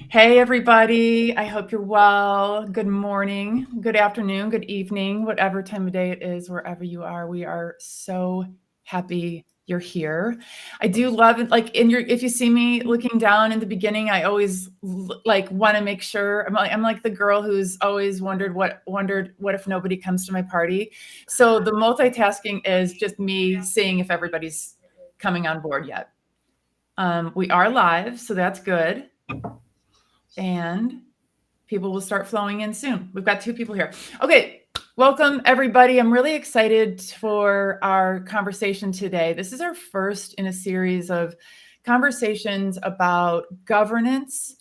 Hey, everybody. I hope you're well. Good morning, good afternoon, good evening, whatever time of day it is, wherever you are. We are so happy you're here. I do love it. Like if you see me looking down in the beginning, I always like want to make sure I'm like the girl who's always wondered what if nobody comes to my party. So the multitasking is just me seeing if everybody's coming on board yet. We are live, so that's good. And people will start flowing in soon. We've got 2 people here. Okay, welcome everybody. I'm really excited for our conversation today. This is our first in a series of conversations about governance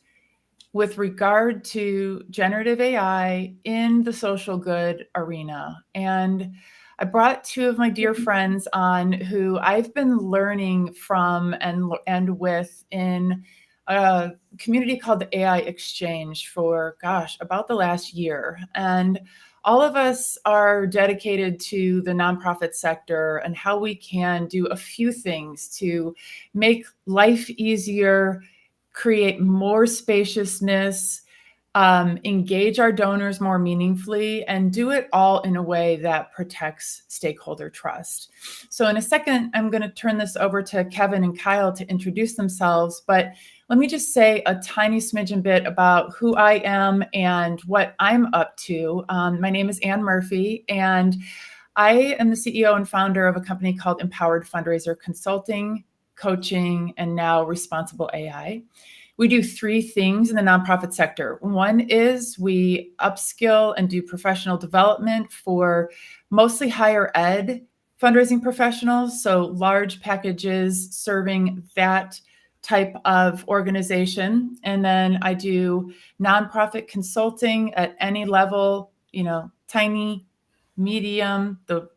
with regard to generative AI in the social good arena. And I brought 2 of my dear friends on who I've been learning from and with in a community called the AI Exchange for, about the last year. And all of us are dedicated to the nonprofit sector and how we can do a few things to make life easier, create more spaciousness, engage our donors more meaningfully, and do it all in a way that protects stakeholder trust. So in a second, I'm going to turn this over to Kevin and Kyle to introduce themselves, but let me just say a tiny smidgen bit about who I am and what I'm up to. My name is Ann Murphy, and I am the CEO and founder of a company called Empowered Fundraiser Consulting, Coaching, and now Responsible AI. We do 3 things in the nonprofit sector. One is we upskill and do professional development for mostly higher ed fundraising professionals, so large packages serving that type of organization. And then I do nonprofit consulting at any level, tiny, medium, the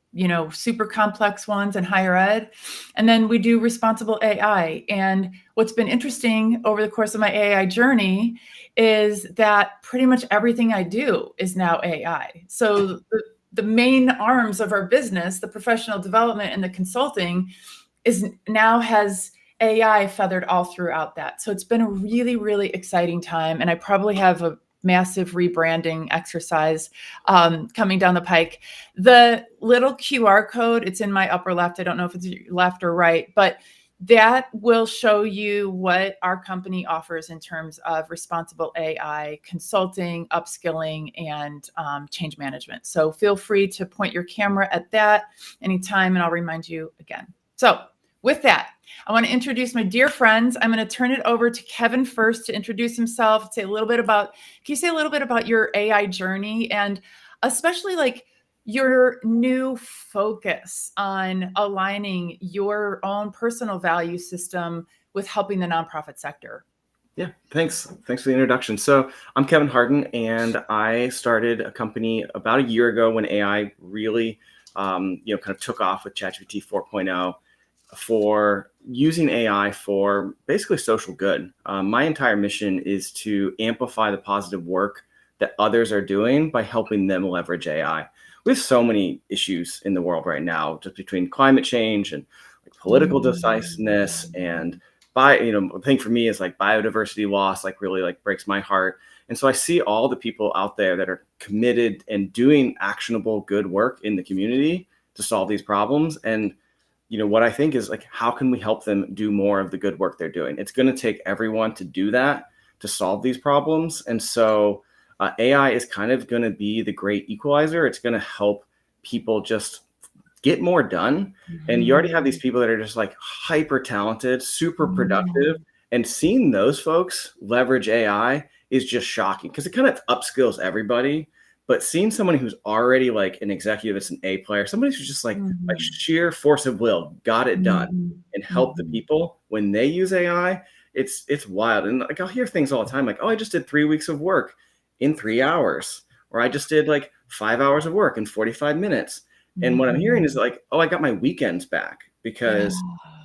super complex ones and higher ed. And then we do responsible AI. And what's been interesting over the course of my AI journey is that pretty much everything I do is now AI. So the main arms of our business, the professional development and the consulting, has AI feathered all throughout that. So it's been a really, really exciting time. And I probably have a massive rebranding exercise coming down the pike. The little QR code, it's in my upper left. I don't know if it's left or right, but that will show you what our company offers in terms of responsible AI consulting, upskilling, and change management. So feel free to point your camera at that anytime, and I'll remind you again. So with that, I want to introduce my dear friends. I'm going to turn it over to Kevin first to introduce himself, can you say a little bit about your AI journey and especially like your new focus on aligning your own personal value system with helping the nonprofit sector? Yeah, thanks. Thanks for the introduction. So I'm Kevin Harden, and I started a company about a year ago when AI really, kind of took off with ChatGPT 4.0 for using AI for basically social good. My entire mission is to amplify the positive work that others are doing by helping them leverage AI. We have so many issues in the world right now, just between climate change and like political decisiveness and the thing for me is like biodiversity loss, like really like breaks my heart. And so I see all the people out there that are committed and doing actionable good work in the community to solve these problems. And what I think is like, how can we help them do more of the good work they're doing? It's going to take everyone to do that, to solve these problems. And so AI is kind of going to be the great equalizer. It's going to help people just get more done. And you already have these people that are just like hyper talented, super productive. And seeing those folks leverage AI is just shocking because it kind of upskills everybody. But seeing someone who's already like an executive, it's an A player, somebody who's just like sheer force of will, got it done, and help the people when they use AI, it's wild. And like I'll hear things all the time, like, oh, I just did 3 weeks of work in 3 hours, or I just did like 5 hours of work in 45 minutes. And what I'm hearing is like, oh, I got my weekends back because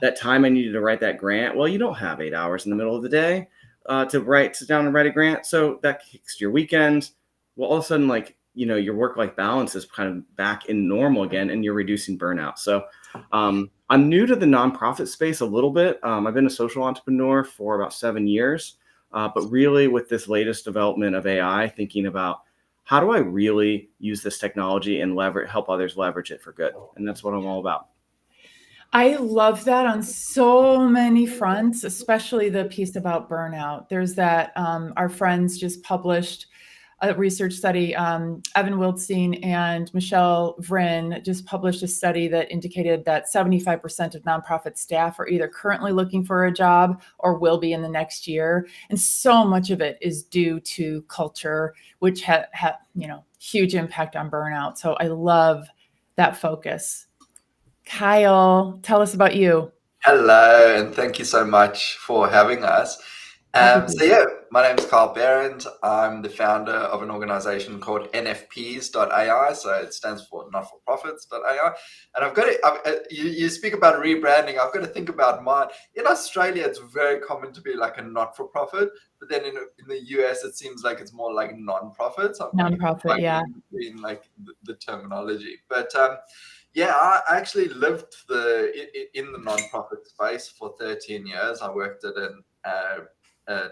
that time I needed to write that grant. Well, you don't have 8 hours in the middle of the day to sit down and write a grant. So that kicks your weekends. Well, all of a sudden, like, your work-life balance is kind of back in normal again, and you're reducing burnout. So I'm new to the nonprofit space a little bit. I've been a social entrepreneur for about 7 years. but really with this latest development of AI, thinking about how do I really use this technology and help others leverage it for good? And that's what I'm all about. I love that on so many fronts, especially the piece about burnout. There's that, our friends just published a research study. Evan Wildstein and Michelle Vrin just published a study that indicated that 75% of nonprofit staff are either currently looking for a job or will be in the next year. And so much of it is due to culture, which had huge impact on burnout. So I love that focus. Kyle, tell us about you. Hello, and thank you so much for having us. My name is Carl Behrendt. I'm the founder of an organization called NFPs.ai, so it stands for not-for-profits.ai. And I've got to, you speak about rebranding, I've got to think about mine. In Australia, it's very common to be like a not-for-profit, but then in the US, it seems like it's more like non-profit. So Non-profit, yeah. Between like the terminology. But I actually lived in the nonprofit space for 13 years. I worked at an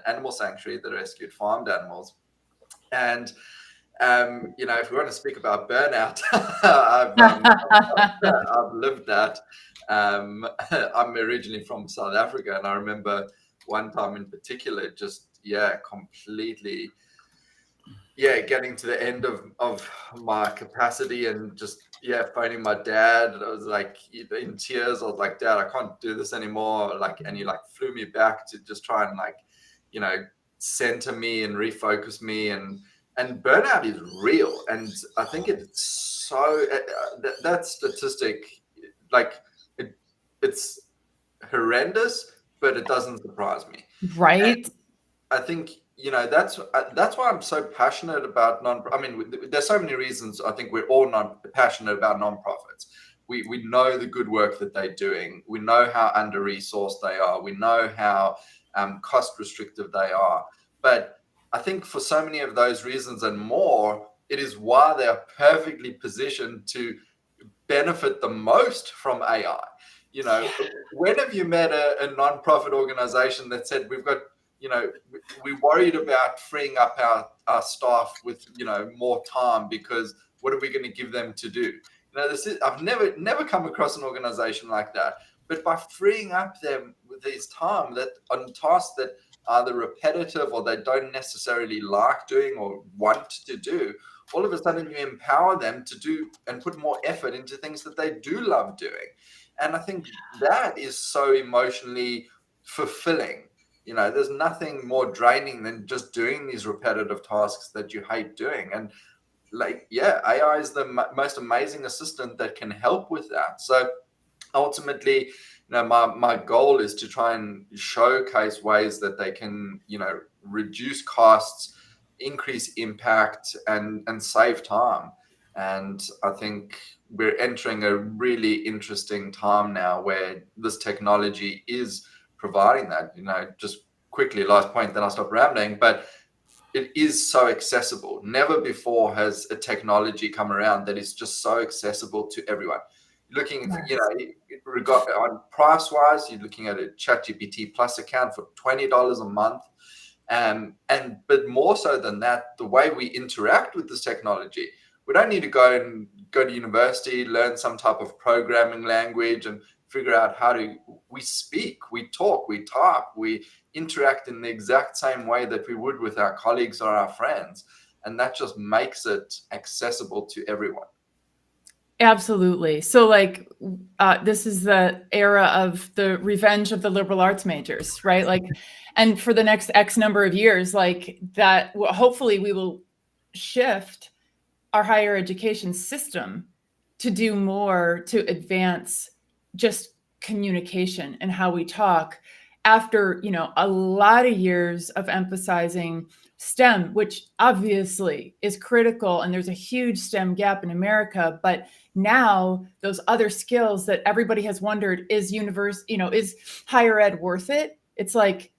animal sanctuary that rescued farmed animals. And, if we want to speak about burnout, I've lived that. I'm originally from South Africa, and I remember one time in particular, completely getting to the end of my capacity and just phoning my dad. I was like in tears. I was like, Dad, I can't do this anymore. And he flew me back to just try and center me and refocus me. And burnout is real. And I think it's so that statistic, it's horrendous, but it doesn't surprise me. Right. And I think that's why I'm so passionate about there's so many reasons. I think we're all passionate about nonprofits. We know the good work that they're doing. We know how under-resourced they are. We know how cost restrictive they are. But I think for so many of those reasons and more, it is why they are perfectly positioned to benefit the most from AI. When have you met a nonprofit organization that said we've got we're worried about freeing up our staff with, more time, because what are we going to give them to do? I've never come across an organization like that. But by freeing up them with these time that on tasks that are either repetitive or they don't necessarily like doing or want to do, all of a sudden you empower them to do and put more effort into things that they do love doing. And I think that is so emotionally fulfilling. There's nothing more draining than just doing these repetitive tasks that you hate doing. And AI is the most amazing assistant that can help with that. So ultimately, my goal is to try and showcase ways that they can, reduce costs, increase impact, and save time. And I think we're entering a really interesting time now where this technology is providing that. Just quickly, last point, then I'll stop rambling, but it is so accessible. Never before has a technology come around that is just so accessible to everyone. Looking, on price wise, you're looking at a ChatGPT Plus account for $20 a month. But more so than that, the way we interact with this technology, we don't need to go to university, learn some type of programming language and figure out we speak, we talk, we type, we interact in the exact same way that we would with our colleagues or our friends. And that just makes it accessible to everyone. Absolutely. So this is the era of the revenge of the liberal arts majors, right? And for the next X number of years, hopefully we will shift our higher education system to do more to advance just communication and how we talk after, a lot of years of emphasizing STEM, which obviously is critical. And there's a huge STEM gap in America. But now those other skills that everybody has wondered, is higher ed worth it? It's like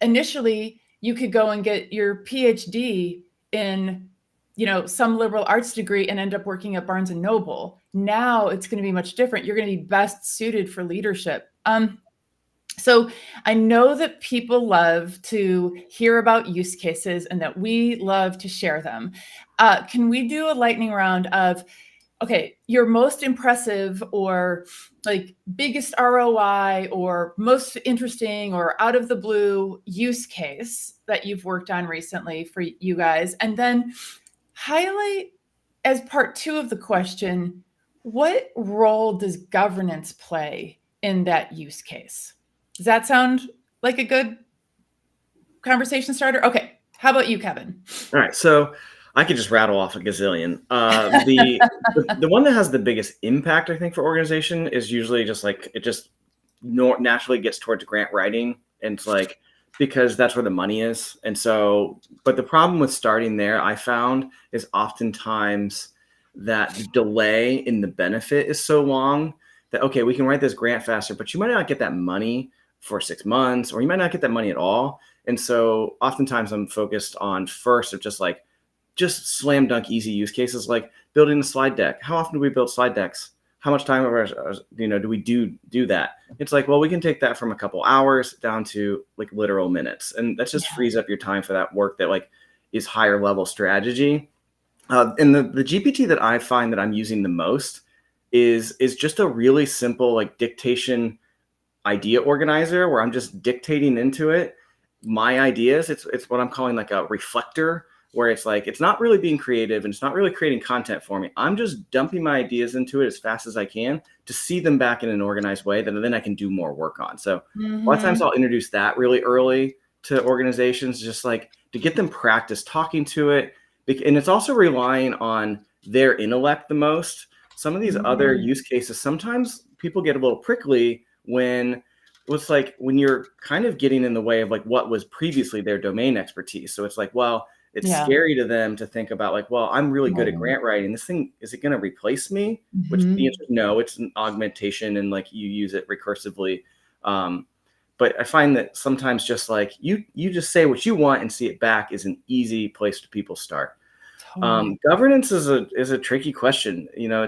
initially you could go and get your PhD in some liberal arts degree and end up working at Barnes and Noble. Now it's going to be much different. You're going to be best suited for leadership. So I know that people love to hear about use cases and that we love to share them. Can we do a lightning round of, okay, your most impressive or like biggest ROI or most interesting or out of the blue use case that you've worked on recently for you guys? And then highlight, as part two of the question, what role does governance play in that use case? Does that sound like a good conversation starter? Okay. How about you, Kevin? All right, so I could just rattle off a gazillion. The one that has the biggest impact, I think, for organization is usually just like it just naturally gets towards grant writing, and it's like because that's where the money is. And so, but the problem with starting there, I found, is oftentimes that the delay in the benefit is so long that okay, we can write this grant faster, but you might not get that money for 6 months, or you might not get that money at all. And so oftentimes I'm focused on first of just slam dunk easy use cases like building a slide deck. How often do we build slide decks? How much time do we do that? It's like, well, we can take that from a couple hours down to like literal minutes. And that just frees up your time for that work that like is higher level strategy. And the GPT that I find that I'm using the most is just a really simple like dictation idea organizer where I'm just dictating into it my ideas. It's what I'm calling like a reflector, where it's like it's not really being creative and it's not really creating content for me. I'm just dumping my ideas into it as fast as I can to see them back in an organized way that then I can do more work on. So a lot of times I'll introduce that really early to organizations, just like to get them practice talking to it. And it's also relying on their intellect the most. Some of these other use cases, sometimes people get a little prickly when it's like when you're kind of getting in the way of like what was previously their domain expertise. So it's like, well, it's scary to them to think about like, well, I'm really good at grant writing. This thing, is it going to replace me? Which the answer is no, it's an augmentation and like you use it recursively. But I find that sometimes just like you just say what you want and see it back is an easy place to people start. Totally. Governance is a tricky question. You know,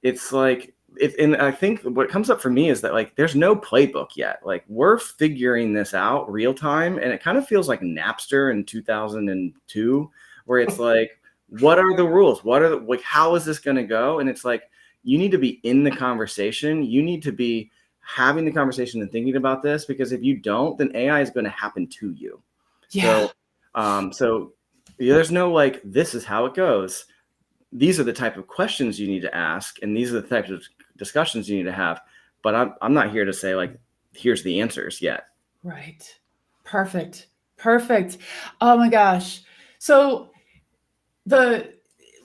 it's like, and I think what comes up for me is that like there's no playbook yet. Like we're figuring this out real time, and it kind of feels like Napster in 2002, where it's like, what are the rules? What are like how is this going to go? And it's like you need to be in the conversation. You need to be having the conversation and thinking about this, because if you don't, then AI is going to happen to you. Yeah. So there's no like this is how it goes. These are the type of questions you need to ask, and these are the types of discussions you need to have. But I'm not here to say like, here's the answers yet. Right. Perfect. Oh my gosh. So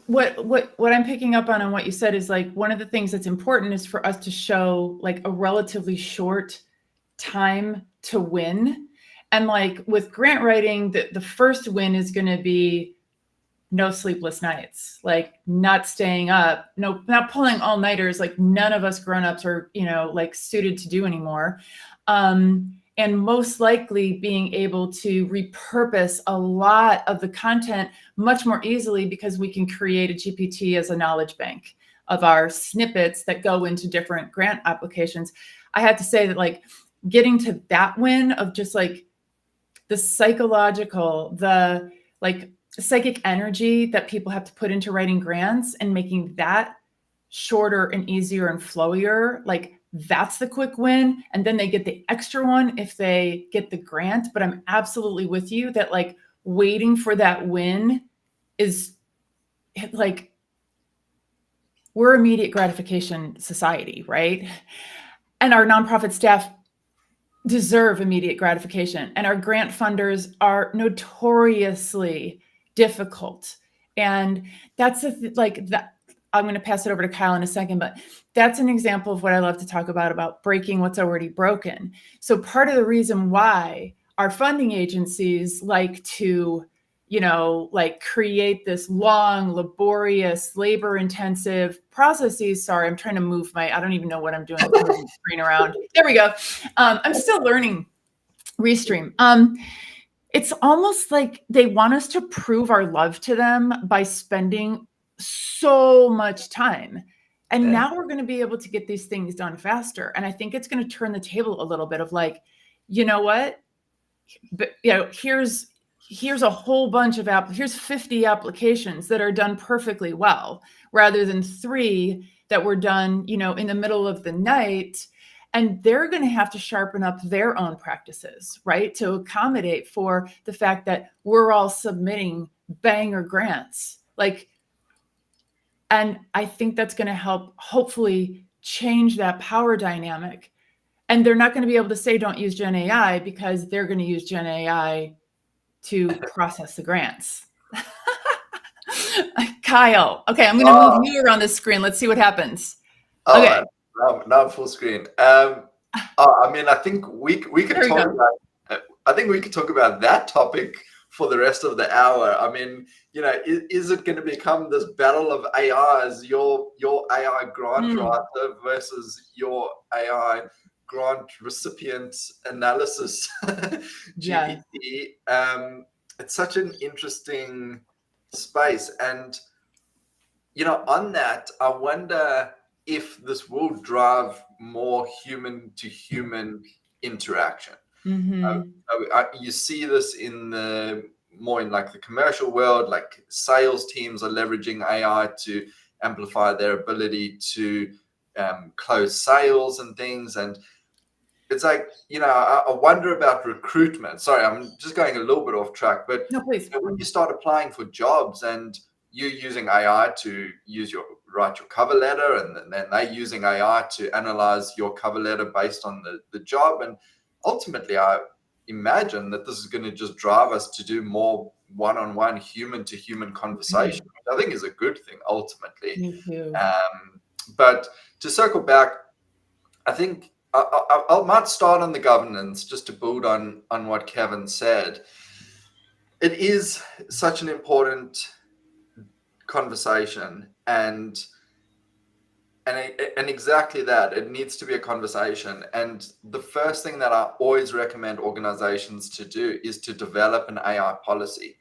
what I'm picking up on what you said is like one of the things that's important is for us to show like a relatively short time to win. And like with grant writing, the first win is going to be no sleepless nights, like not staying up, not pulling all-nighters, like none of us grownups are, like suited to do anymore. And most likely being able to repurpose a lot of the content much more easily because we can create a GPT as a knowledge bank of our snippets that go into different grant applications. I have to say that like getting to that win of just like the psychological, the like psychic energy that people have to put into writing grants and making that shorter and easier and flowier, like that's the quick win. And then they get the extra one if they get the grant. But I'm absolutely with you that like waiting for that win is like, we're immediate gratification society, right? And our nonprofit staff deserve immediate gratification. And our grant funders are notoriously difficult. And that's like that. I'm going to pass it over to Kyle in a second, but that's an example of what I love to talk about breaking what's already broken. So part of the reason why our funding agencies like to, like create this long, laborious, labor-intensive processes. Sorry, I'm trying to move I don't even know what I'm doing with moving the screen around. There we go. I'm still learning Restream. It's almost like they want us to prove our love to them by spending so much time. And Yeah. now we're going to be able to get these things done faster. And I think it's going to turn the table a little bit of like, you know what? But, you know, here's a whole bunch of here's 50 applications that are done perfectly well, rather than 3 that were done, you know, in the middle of the night. And they're going to have to sharpen up their own practices, right, to accommodate for the fact that we're all submitting banger grants. Like, and I think that's going to help hopefully change that power dynamic. And they're not going to be able to say don't use Gen AI, because they're going to use Gen AI to process the grants. Kyle, okay, I'm going to move you around the screen. Let's see what happens. Okay. Now I'm full screen. I mean, I think we could talk about. I think we could talk about that topic for the rest of the hour. I mean, you know, is it going to become this battle of AIs? Your AI grant writer versus your AI grant recipient analysis GPT. It's such an interesting space, and you know, on that, I wonder if this will drive more human to human interaction. You see this more in like the commercial world, like sales teams are leveraging AI to amplify their ability to close sales and things. And it's like, you know, I wonder about recruitment. Sorry, I'm just going a little bit off track, but no, please. You know, when you start applying for jobs and you're using AI to write your cover letter, and then they're using AI to analyze your cover letter based on the job. And ultimately, I imagine that this is going to just drive us to do more one-on-one, human-to-human conversation, which I think is a good thing ultimately. Me too. But to circle back, I think I might start on the governance, just to build on what Kevin said. It is such an important conversation, and exactly that, it needs to be a conversation. And the first thing that I always recommend organizations to do is to develop an AI policy.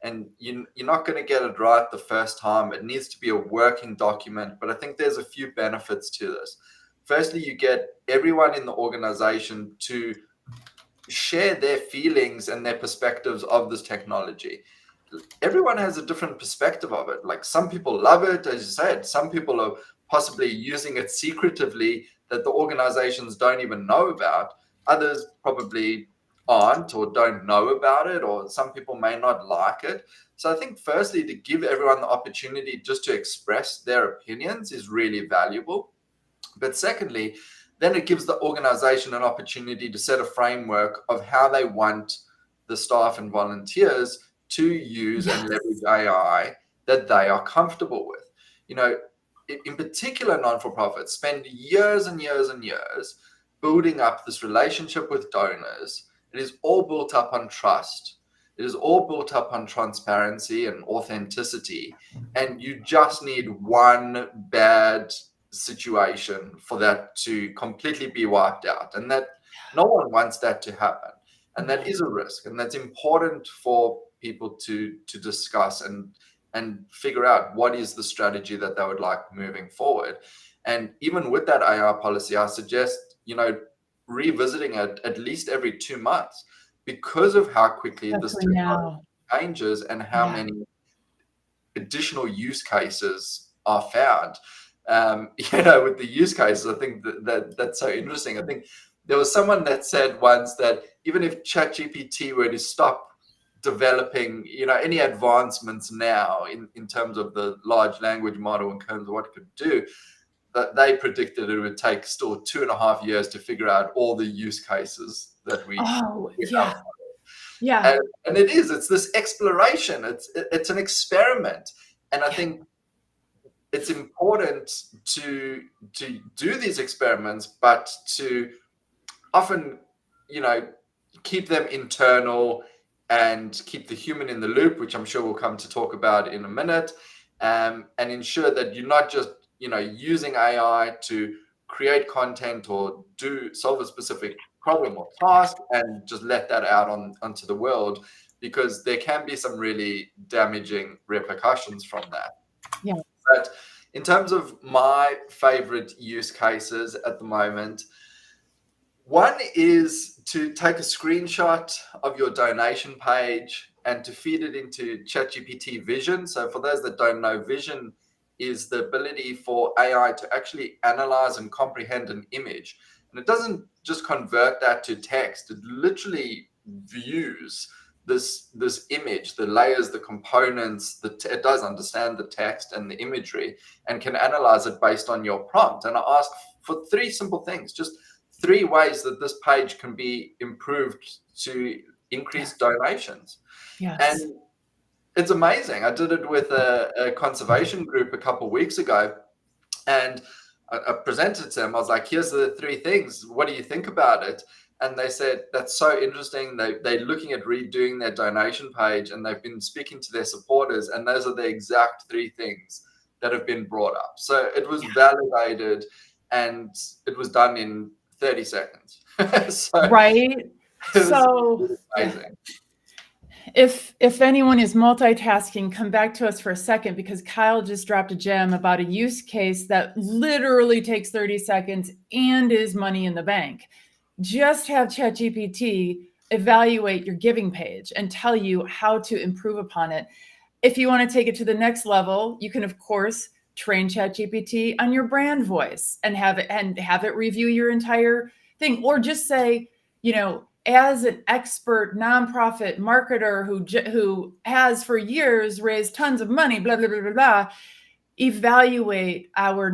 And you're not going to get it right the first time. It needs to be a working document, but I think there's a few benefits to this. Firstly, you get everyone in the organization to share their feelings and their perspectives of this technology. Everyone has a different perspective of it. Like, some people love it, as you said. Some people are possibly using it secretively that the organizations don't even know about. Others probably aren't, or don't know about it, or some people may not like it. So I think firstly, to give everyone the opportunity just to express their opinions is really valuable. But secondly, then it gives the organization an opportunity to set a framework of how they want the staff and volunteers to use and leverage AI that they are comfortable with. You know, in particular, non-for-profits spend years and years and years building up this relationship with donors. It is all built up on trust. It is all built up on transparency and authenticity. And you just need one bad situation for that to completely be wiped out. And that no one wants that to happen. And that is a risk. And that's important for people to discuss and figure out what is the strategy that they would like moving forward. And even with that AI policy, I suggest, you know, revisiting it at least every 2 months, because of how quickly this technology changes and how many additional use cases are found. You know, with the use cases, I think that's so interesting. I think there was someone that said once that even if ChatGPT were to stop developing, you know, any advancements now in terms of the large language model, in terms of what it could do, that they predicted it would take still 2.5 years to figure out all the use cases that we have. And it's this exploration. It's an experiment. And I think it's important to do these experiments, but to often, you know, keep them internal and keep the human in the loop, which I'm sure we'll come to talk about in a minute, and ensure that you're not just, you know, using AI to create content or solve a specific problem or task and just let that out onto the world, because there can be some really damaging repercussions from that. But in terms of my favorite use cases at the moment, one is to take a screenshot of your donation page and to feed it into ChatGPT Vision. So for those that don't know, Vision is the ability for AI to actually analyze and comprehend an image. And it doesn't just convert that to text, it literally views this image, the layers, the components, it does understand the text and the imagery and can analyze it based on your prompt. And I ask for three simple things, just 3 ways that this page can be improved to increase donations. Yes. And it's amazing. I did it with a conservation group a couple of weeks ago, and I presented to them. I was like, here's the 3 things. What do you think about it? And they said, that's so interesting. They're looking at redoing their donation page, and they've been speaking to their supporters, and those are the exact 3 things that have been brought up. So it was validated, and it was done in 30 seconds. So right. So amazing. If anyone is multitasking, come back to us for a second, because Kyle just dropped a gem about a use case that literally takes 30 seconds and is money in the bank. Just have ChatGPT evaluate your giving page and tell you how to improve upon it. If you want to take it to the next level, you can, of course, train ChatGPT on your brand voice and have it review your entire thing, or just say, as an expert nonprofit marketer who has for years raised tons of money, blah, blah, blah, blah, blah, evaluate our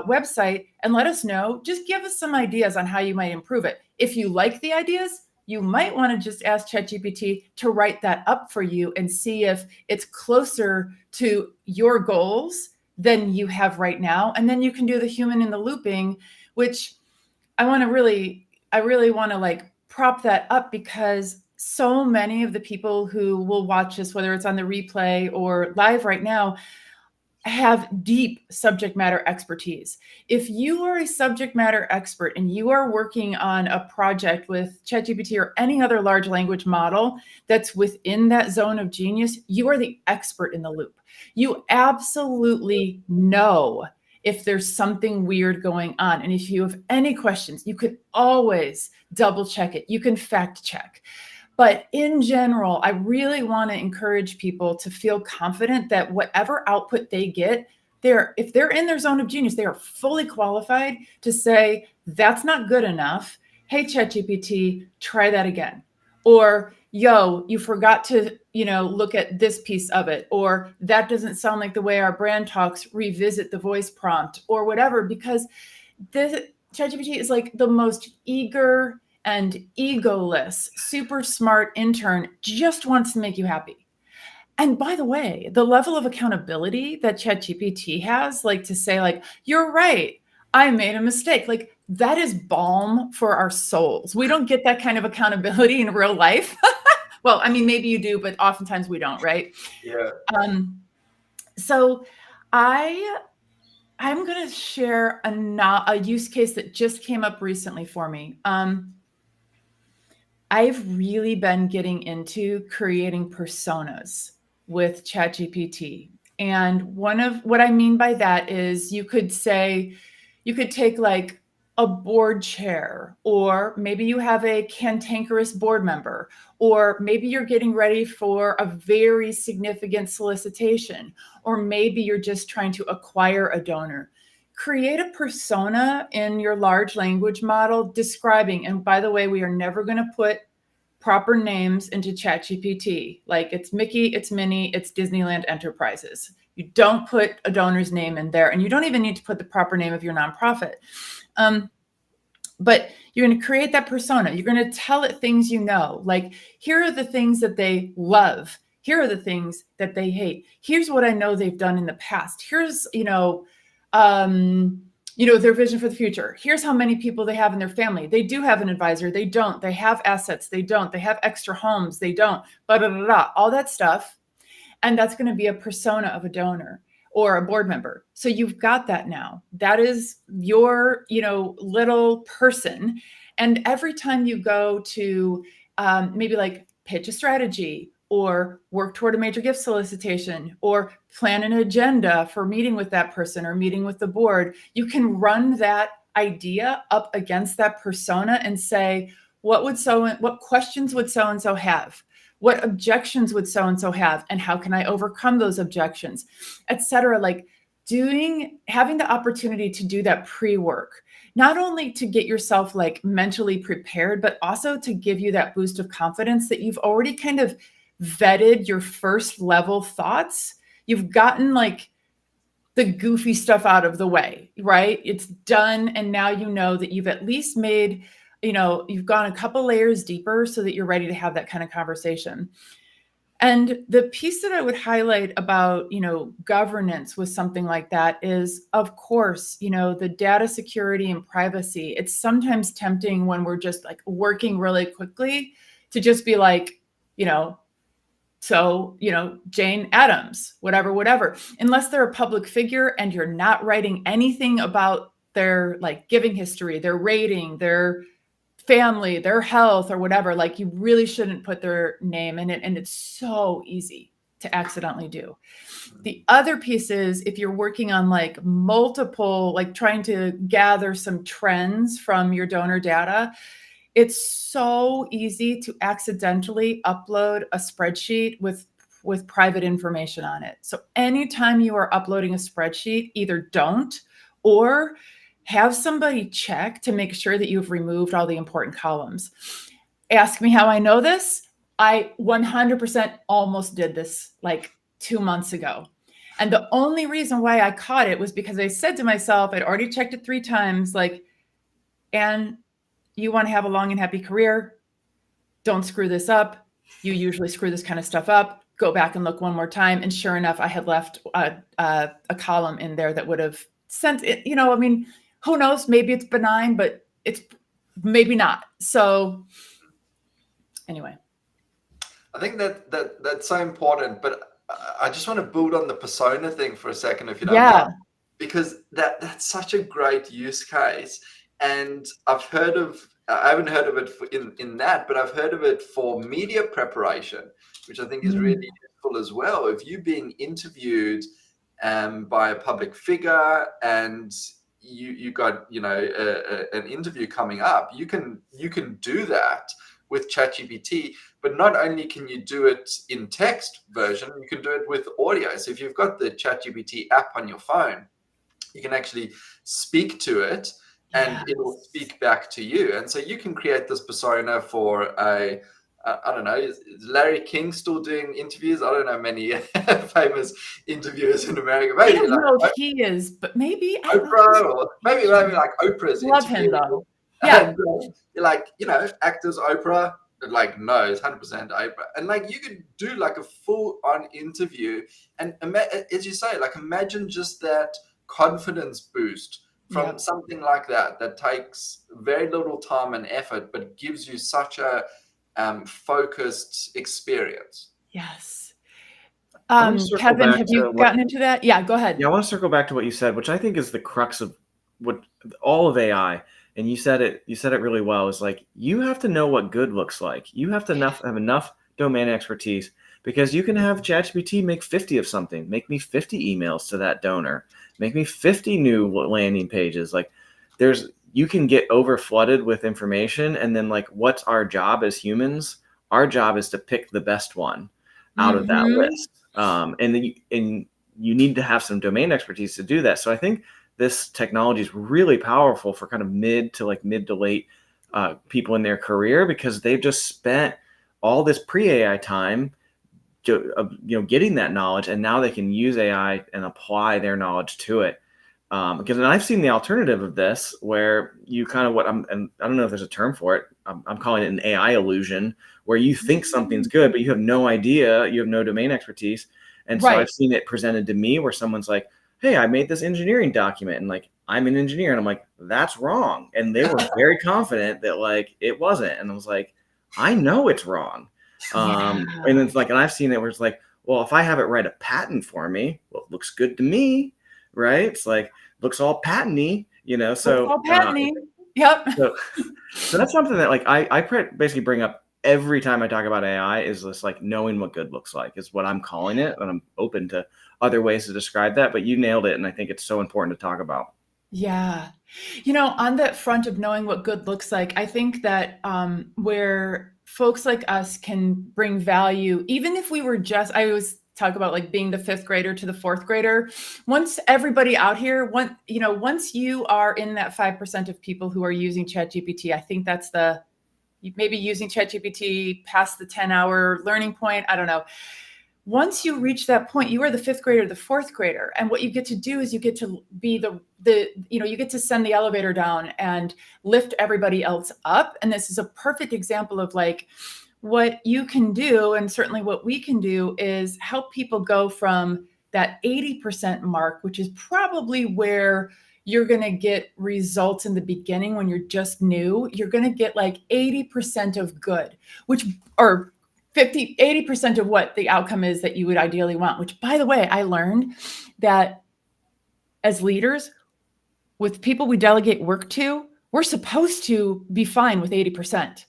website and let us know. Just give us some ideas on how you might improve it. If you like the ideas, you might want to just ask ChatGPT to write that up for you and see if it's closer to your goals than you have right now. And then you can do the human in the looping, which I really want to prop that up, because so many of the people who will watch this, whether it's on the replay or live right now, have deep subject matter expertise. If you are a subject matter expert and you are working on a project with ChatGPT or any other large language model that's within that zone of genius, you are the expert in the loop. You absolutely know if there's something weird going on. And if you have any questions, you can always double check it. You can fact check. But in general, I really want to encourage people to feel confident that whatever output they get, if they're in their zone of genius, they are fully qualified to say, that's not good enough. Hey, ChatGPT, try that again. Or, yo, you forgot to, look at this piece of it. Or that doesn't sound like the way our brand talks, revisit the voice prompt or whatever, because this ChatGPT is like the most eager and egoless, super smart intern, just wants to make you happy. And by the way, the level of accountability that ChatGPT has, to say, you're right, I made a mistake, that is balm for our souls. We don't get that kind of accountability in real life. Well, I mean, maybe you do, but oftentimes we don't, right? Yeah. So I'm going to share a use case that just came up recently for me. I've really been getting into creating personas with ChatGPT. And what I mean by that is you could take a board chair, or maybe you have a cantankerous board member, or maybe you're getting ready for a very significant solicitation, or maybe you're just trying to acquire a donor. Create a persona in your large language model describing, and by the way, we are never going to put proper names into ChatGPT. It's Mickey, it's Minnie, it's Disneyland Enterprises. You don't put a donor's name in there, and you don't even need to put the proper name of your nonprofit. But you're going to create that persona. You're going to tell it things here are the things that they love. Here are the things that they hate. Here's what I know they've done in the past. Here's, their vision for the future. Here's how many people they have in their family. They do have an advisor. They don't. They have assets. They don't. They have extra homes. They don't. Blah, blah, blah, blah, all that stuff. And that's going to be a persona of a donor or a board member. So you've got that now. That is your, little person. And every time you go to maybe pitch a strategy or work toward a major gift solicitation, or plan an agenda for meeting with that person or meeting with the board, you can run that idea up against that persona and say, what questions would so-and-so have? What objections would so-and-so have? And how can I overcome those objections, etc. Like having the opportunity to do that pre-work, not only to get yourself like mentally prepared, but also to give you that boost of confidence that you've already kind of vetted your first level thoughts. You've gotten like the goofy stuff out of the way, right? It's done. And now you know that you've at least made, you've gone a couple layers deeper so that you're ready to have that kind of conversation. And the piece that I would highlight about, governance with something like that is, of course, the data security and privacy. It's sometimes tempting when we're just like working really quickly to just be like, so, Jane Addams, whatever, unless they're a public figure and you're not writing anything about their like giving history, their rating, their family, their health or whatever, like you really shouldn't put their name in it. And it's so easy to accidentally do. The other piece is if you're working on like multiple, like trying to gather some trends from your donor data, it's so easy to accidentally upload a spreadsheet with private information on it. So anytime you are uploading a spreadsheet, either don't or have somebody check to make sure that you've removed all the important columns. Ask me how I know this. I 100% almost did this like 2 months ago. And the only reason why I caught it was because I said to myself, I'd already checked it 3 times, like, and you want to have a long and happy career. Don't screw this up. You usually screw this kind of stuff up. Go back and look one more time. And sure enough, I had left a column in there that would have sent it, who knows, maybe it's benign, but it's maybe not. So anyway. I think that's so important, but I just want to build on the persona thing for a second, if you don't mind, because that's such a great use case. And I haven't heard of it in that, but I've heard of it for media preparation, which I think is really useful as well. If you're being interviewed by a public figure and you got an interview coming up, you can do that with ChatGPT. But not only can you do it in text version, you can do it with audio. So if you've got the ChatGPT app on your phone, you can actually speak to it and it will speak back to you. And so you can create this persona for I don't know, is Larry King still doing interviews? I don't know many famous interviewers in America. Maybe I don't know if he is, but maybe Oprah, or maybe like Oprah's love him though. Yeah, and, actors Oprah. Like, no, it's 100% Oprah. And like you could do like a full-on interview, and as you say, like imagine just that confidence boost from something like that takes very little time and effort, but gives you such a focused experience. Yes. Kevin, have you gotten into that? Yeah, go ahead. Yeah, I want to circle back to what you said, which I think is the crux of what all of AI. And you said it really well. Is like you have to know what good looks like. You have to have enough domain expertise, because you can have ChatGPT make 50 of something. Make me 50 emails to that donor. Make me 50 new landing pages. Like you can get over flooded with information, and then like what's our job as humans? Our job is to pick the best one out of that list. And you need to have some domain expertise to do that. So I think this technology is really powerful for kind of mid to late people in their career, because they've just spent all this pre-AI time getting that knowledge, and now they can use AI and apply their knowledge to it. Because I've seen the alternative of this, where you kind of and I don't know if there's a term for it. I'm calling it an AI illusion, where you think something's good, but you have no idea, you have no domain expertise. And so I've seen it presented to me where someone's like, hey, I made this engineering document, and like, I'm an engineer. And I'm like, that's wrong. And they were very confident that like, it wasn't. And I was like, I know it's wrong. And it's like, and I've seen it where it's like, well, if I have it write a patent for me, well, it looks good to me. Right. It's like, looks all patenty, so. All patenty. Yep. So that's something that like, I basically bring up every time I talk about AI is this like knowing what good looks like is what I'm calling it. And I'm open to other ways to describe that, but you nailed it. And I think it's so important to talk about. Yeah. You know, on that front of knowing what good looks like, I think that where folks like us can bring value, even if we were just, I always talk about like being the fifth grader to the fourth grader. Once everybody out here, once you are in that 5% of people who are using ChatGPT, I think that's maybe using ChatGPT past the 10-hour learning point. I don't know. Once you reach that point, you are the fifth grader, the fourth grader. And what you get to do is you get to be you get to send the elevator down and lift everybody else up. And this is a perfect example of like what you can do. And certainly what we can do is help people go from that 80% mark, which is probably where you're going to get results in the beginning when you're just new. You're going to get like 80% of good, or 80% of what the outcome is that you would ideally want, which, by the way, I learned that as leaders, with people we delegate work to, we're supposed to be fine with 80%.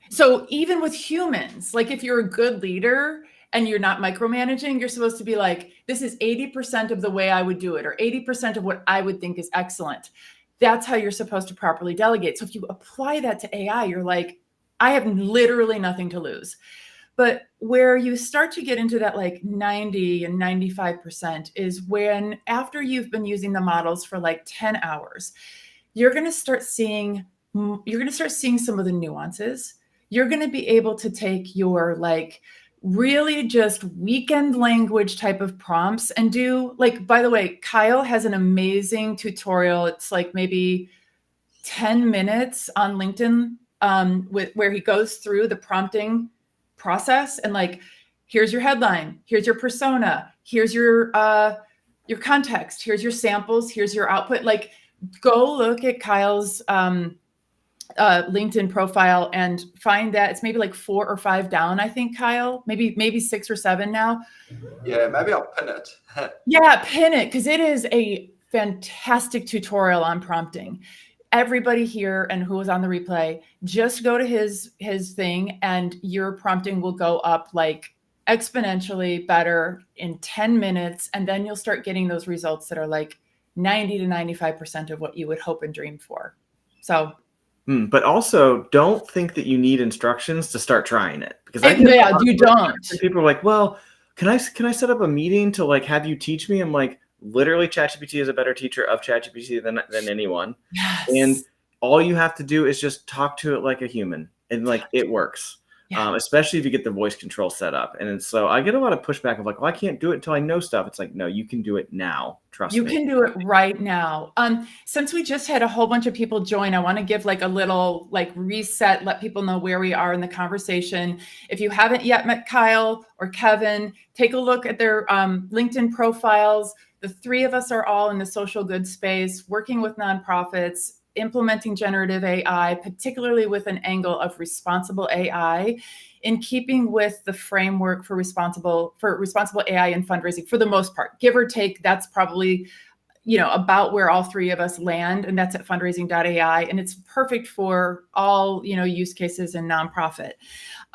So even with humans, like if you're a good leader and you're not micromanaging, you're supposed to be like, this is 80% of the way I would do it, or 80% of what I would think is excellent. That's how you're supposed to properly delegate. So if you apply that to AI, you're like, I have literally nothing to lose. But where you start to get into that like 90 and 95% is when, after you've been using the models for like 10 hours, you're going to start seeing some of the nuances. You're going to be able to take your like really just weekend language type of prompts and do, like, by the way, Kyle has an amazing tutorial. It's like maybe 10 minutes on LinkedIn where he goes through the prompting process and like, here's your headline, here's your persona, here's your context, here's your samples, here's your output. Like, go look at Kyle's LinkedIn profile and find that it's maybe like 4 or 5 down. I think, Kyle, maybe 6 or 7 now. Yeah, maybe I'll pin it. Yeah, pin it, because it is a fantastic tutorial on prompting. Everybody here and who was on the replay, just go to his thing and your prompting will go up like exponentially better in 10 minutes. And then you'll start getting those results that are like 90 to 95% of what you would hope and dream for. So, but also don't think that you need instructions to start trying it, because you don't. People are like, well, can I set up a meeting to like have you teach me? I'm like, literally, ChatGPT is a better teacher of ChatGPT than anyone. Yes. And all you have to do is just talk to it like a human, and like it works. Yeah. Especially if you get the voice control set up. And so I get a lot of pushback of like, well, I can't do it until I know stuff. It's like, no, you can do it now. Trust me. You can do it right now. Since we just had a whole bunch of people join, I want to give like a little like reset, let people know where we are in the conversation. If you haven't yet met Kyle or Kevin, take a look at their LinkedIn profiles. The three of us are all in the social good space, working with nonprofits, implementing generative AI, particularly with an angle of responsible AI, in keeping with the framework for responsible AI and fundraising for the most part, give or take. That's probably, about where all three of us land, and that's at fundraising.ai, and it's perfect for all, use cases in nonprofit.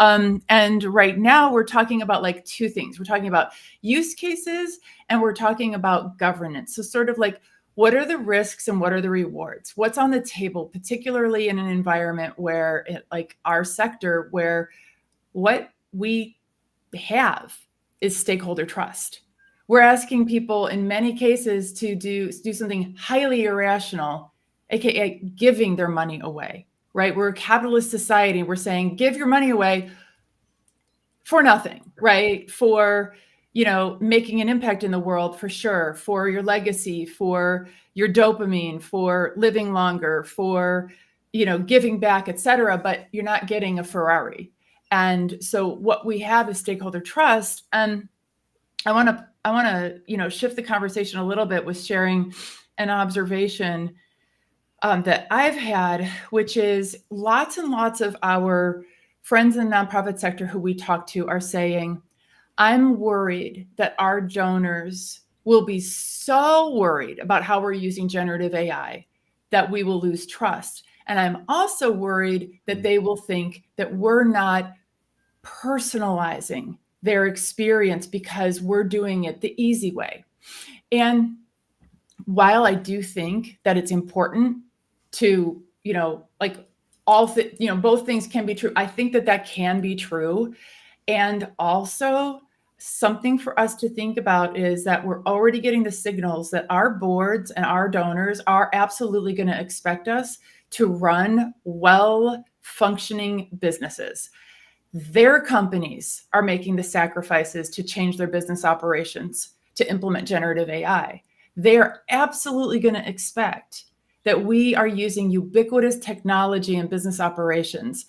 And right now we're talking about like two things. We're talking about use cases and we're talking about governance. So sort of like, what are the risks and what are the rewards? What's on the table, particularly in an environment where, like our sector, where what we have is stakeholder trust. We're asking people in many cases to do something highly irrational, aka giving their money away, right? We're a capitalist society. We're saying, give your money away for nothing, right? For making an impact in the world, for sure, for your legacy, for your dopamine, for living longer, for, giving back, et cetera, but you're not getting a Ferrari. And so what we have is stakeholder trust. And I want to, shift the conversation a little bit with sharing an observation that I've had, which is lots and lots of our friends in the nonprofit sector who we talk to are saying, I'm worried that our donors will be so worried about how we're using generative AI that we will lose trust. And I'm also worried that they will think that we're not personalizing their experience because we're doing it the easy way. And while I do think that it's important to, like both things can be true. I think that can be true. And also, something for us to think about is that we're already getting the signals that our boards and our donors are absolutely going to expect us to run well-functioning businesses. Their companies are making the sacrifices to change their business operations to implement generative AI. They're absolutely going to expect that we are using ubiquitous technology in business operations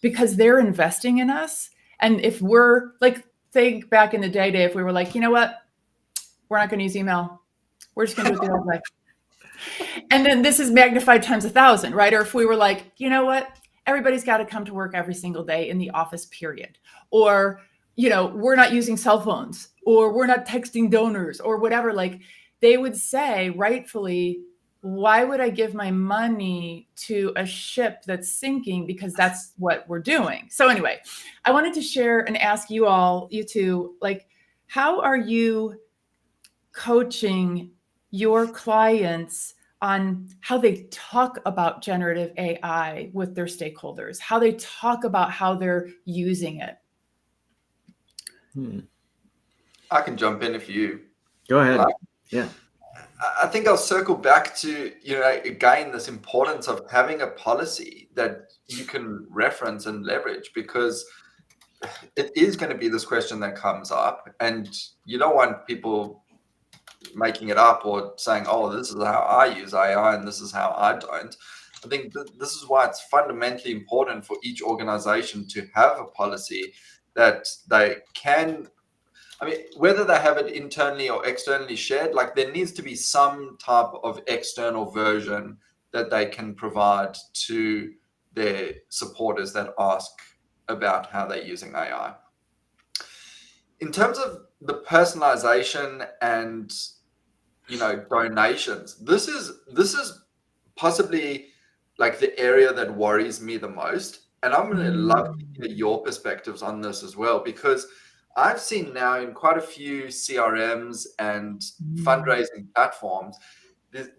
because they're investing in us. And if we're like, think back in the day, if we were like, you know what, we're not going to use email. We're just going to do it the old way. And then this is magnified times 1,000, right? Or if we were like, you know what, everybody's got to come to work every single day in the office, period. Or, we're not using cell phones, or we're not texting donors, or whatever. Like, they would say, rightfully, why would I give my money to a ship that's sinking? Because that's what we're doing. So anyway, I wanted to share and ask you two, like, how are you coaching your clients on how they talk about generative AI with their stakeholders, how they talk about how they're using it? I can jump in if you go ahead. like. Yeah. I think I'll circle back to, again, this importance of having a policy that you can reference and leverage, because it is going to be this question that comes up, and you don't want people making it up or saying, oh, this is how I use AI and this is how I don't. I think this is why it's fundamentally important for each organization to have a policy that they can, whether they have it internally or externally shared, like there needs to be some type of external version that they can provide to their supporters that ask about how they're using AI. In terms of the personalization and donations, this is possibly like the area that worries me the most, and I'm going to love to hear your perspectives on this as well, because I've seen now in quite a few CRMs and fundraising platforms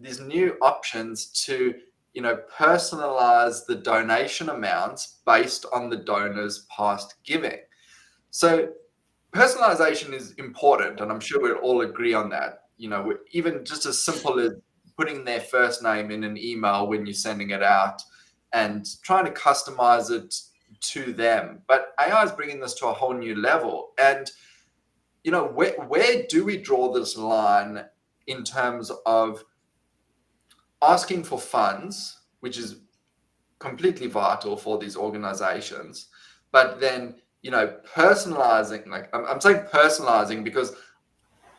these new options to personalize the donation amounts based on the donor's past giving. So personalization is important, and I'm sure we'll all agree on that. Even just as simple as putting their first name in an email when you're sending it out and trying to customize it to them. But AI is bringing this to a whole new level. And, where do we draw this line in terms of asking for funds, which is completely vital for these organizations, but then, personalizing, like I'm saying personalizing because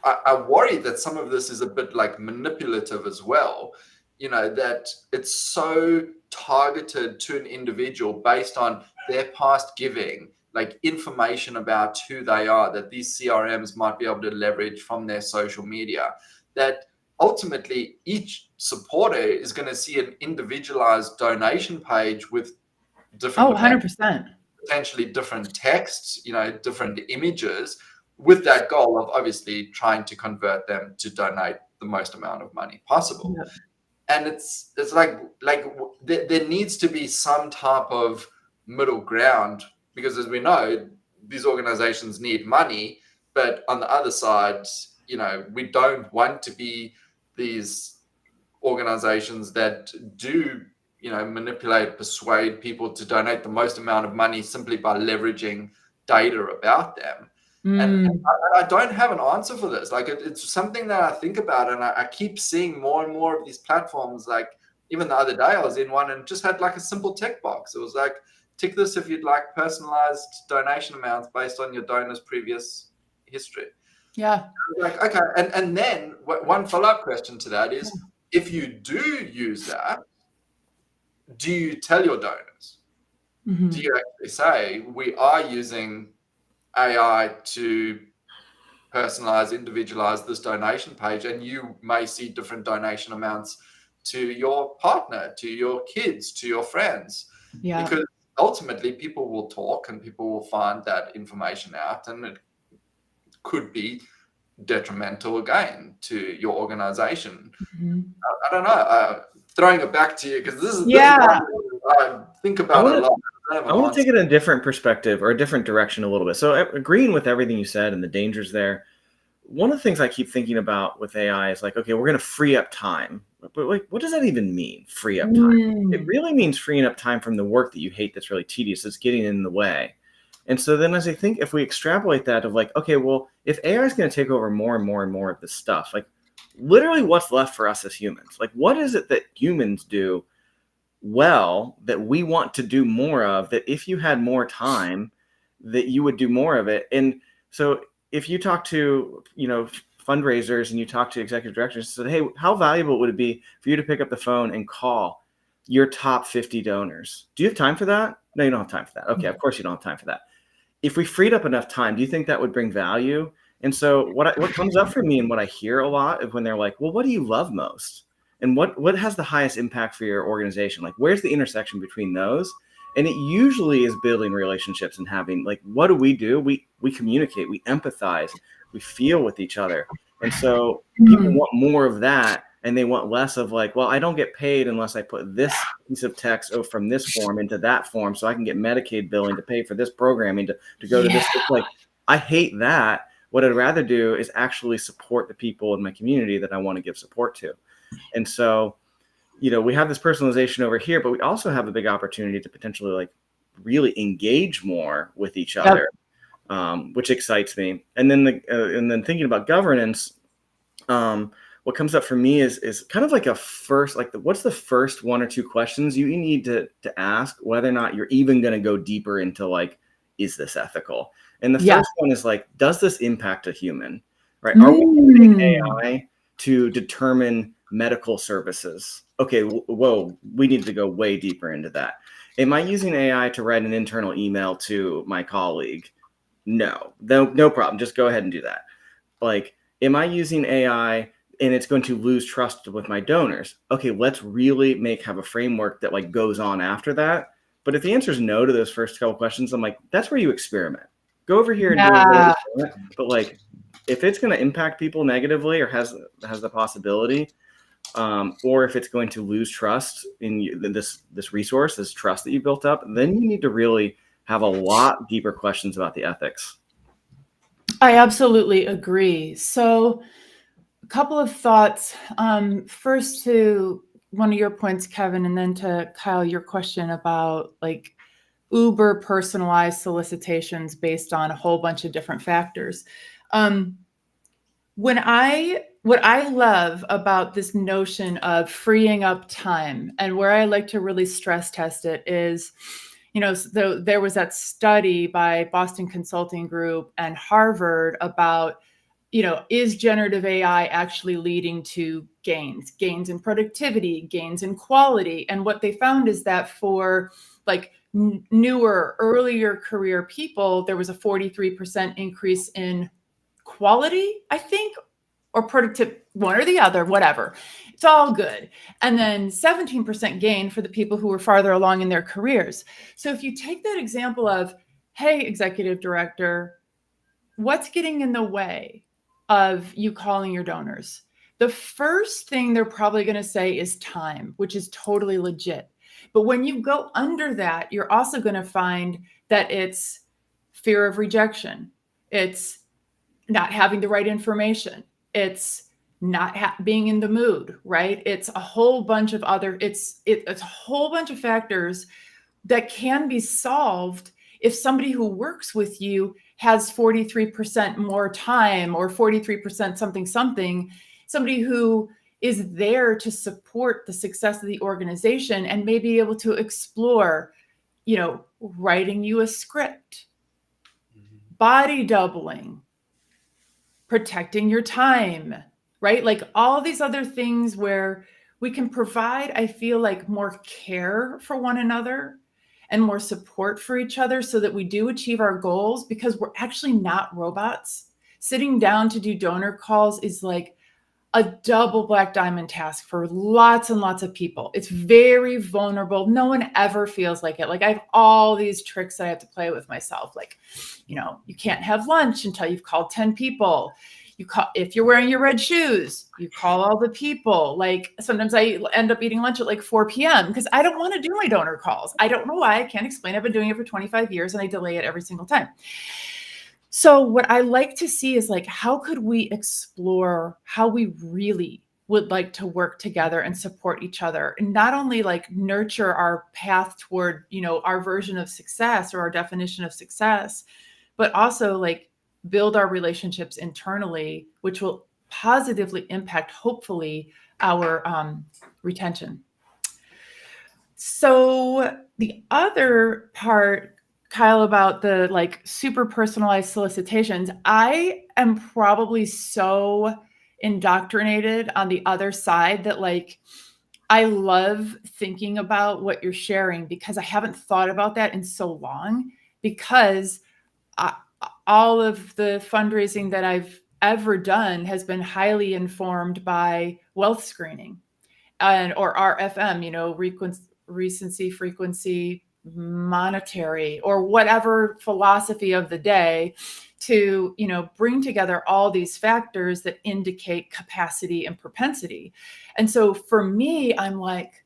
I worry that some of this is a bit like manipulative as well, that it's so targeted to an individual based on their past giving, like information about who they are, that these CRMs might be able to leverage from their social media, that ultimately each supporter is going to see an individualized donation page with different 100%. potentially different texts, different images, with that goal of obviously trying to convert them to donate the most amount of money possible. Yeah. And it's like there needs to be some type of middle ground, because as we know, these organizations need money, but on the other side, we don't want to be these organizations that do manipulate, persuade people to donate the most amount of money simply by leveraging data about them. And I don't have an answer for this. Like it's something that I think about, and I keep seeing more and more of these platforms. Like even the other day I was in one and just had like a simple tick box. It was like, tick this if you'd like personalized donation amounts based on your donor's previous history. Yeah. Like, okay. And then one follow-up question to that is, if you do use that, do you tell your donors? Mm-hmm. Do you actually say, we are using AI to personalize, individualize this donation page, and you may see different donation amounts to your partner, to your kids, to your friends. Yeah. Because ultimately people will talk and people will find that information out, and it could be detrimental again to your organization. Mhm. I don't know. Throwing it back to you, because this is Yeah. one I think about a lot. I want to take it in a different perspective or a different direction a little bit. So agreeing with everything you said and the dangers there, one of the things I keep thinking about with AI is like, okay, we're going to free up time. But like, what does that even mean, free up time? It really means freeing up time from the work that you hate that's really tedious, that's getting in the way. And so then as I think, if we extrapolate that of like, okay, well, if AI is going to take over more and more and more of this stuff, like literally what's left for us as humans? Like, what is it that humans do well that we want to do more of, that if you had more time that you would do more of it? And so if you talk to fundraisers and you talk to executive directors and said, hey, how valuable would it be for you to pick up the phone and call your top 50 donors? Do you have time for that? No, you don't have time for that. Okay, of course you don't have time for that. If we freed up enough time, do you think that would bring value? And so what comes up for me and what I hear a lot is when they're like, well, what do you love most? And what has the highest impact for your organization? Like, where's the intersection between those? And it usually is building relationships and having, like, what do? We communicate, we empathize, we feel with each other. And so people want more of that, and they want less of like, well, I don't get paid unless I put this piece of text from this form into that form so I can get Medicaid billing to pay for this programming to go to this. It's like, I hate that. What I'd rather do is actually support the people in my community that I want to give support to. And so, we have this personalization over here, but we also have a big opportunity to potentially like really engage more with each other, which excites me. And then thinking about governance, what comes up for me is kind of like a first, like what's the first one or two questions you need to ask, whether or not you're even going to go deeper into like, is this ethical? And the first one is like, does this impact a human? Right? Are we using AI to determine medical services? Okay, whoa, we need to go way deeper into that. Am I using AI to write an internal email to my colleague? No problem. Just go ahead and do that. Like, am I using AI and it's going to lose trust with my donors? Okay, let's really have a framework that like goes on after that. But if the answer is no to those first couple questions, I'm like, that's where you experiment. Go over here and do a little bit. But like, if it's going to impact people negatively or has the possibility, or if it's going to lose trust in this resource, this trust that you built up, then you need to really have a lot deeper questions about the ethics. I absolutely agree. So a couple of thoughts. First, to one of your points, Kevin, and then to Kyle, your question about like uber personalized solicitations based on a whole bunch of different factors. What I love about this notion of freeing up time, and where I like to really stress test it is, so there was that study by Boston Consulting Group and Harvard about, is generative AI actually leading to gains in productivity, gains in quality? And what they found is that for like newer, earlier career people, there was a 43% increase in quality, I think, or productive, one or the other, whatever. It's all good. And then 17% gain for the people who were farther along in their careers. So if you take that example of, hey, executive director, what's getting in the way of you calling your donors? The first thing they're probably going to say is time, which is totally legit. But when you go under that, you're also going to find that it's fear of rejection. It's not having the right information. It's not being in the mood, right? It's a whole bunch of it's a whole bunch of factors that can be solved if somebody who works with you has 43% more time or 43% something, somebody who is there to support the success of the organization and may be able to explore, writing you a script, body doubling, protecting your time, right? Like all these other things where we can provide, I feel like, more care for one another and more support for each other so that we do achieve our goals, because we're actually not robots. Sitting down to do donor calls is like a double black diamond task for lots and lots of people. It's very vulnerable. No one ever feels like it. Like I have all these tricks that I have to play with myself. Like, you know, you can't have lunch until you've called 10 people. You call, if you're wearing your red shoes, you call all the people. Like sometimes I end up eating lunch at like 4 p.m. because I don't want to do my donor calls. I don't know why. I can't explain. I've been doing it for 25 years and I delay it every single time. So what I like to see is like, how could we explore how we really would like to work together and support each other, and not only like nurture our path toward, you know, our version of success or our definition of success, but also like build our relationships internally, which will positively impact, hopefully, our retention. So the other part, Kyle, about the like super personalized solicitations, I am probably so indoctrinated on the other side that like I love thinking about what you're sharing because I haven't thought about that in so long, because all of the fundraising that I've ever done has been highly informed by wealth screening and or RFM, you know, recency, frequency, monetary, or whatever philosophy of the day, to, you know, bring together all these factors that indicate capacity and propensity. And so for me, I'm like,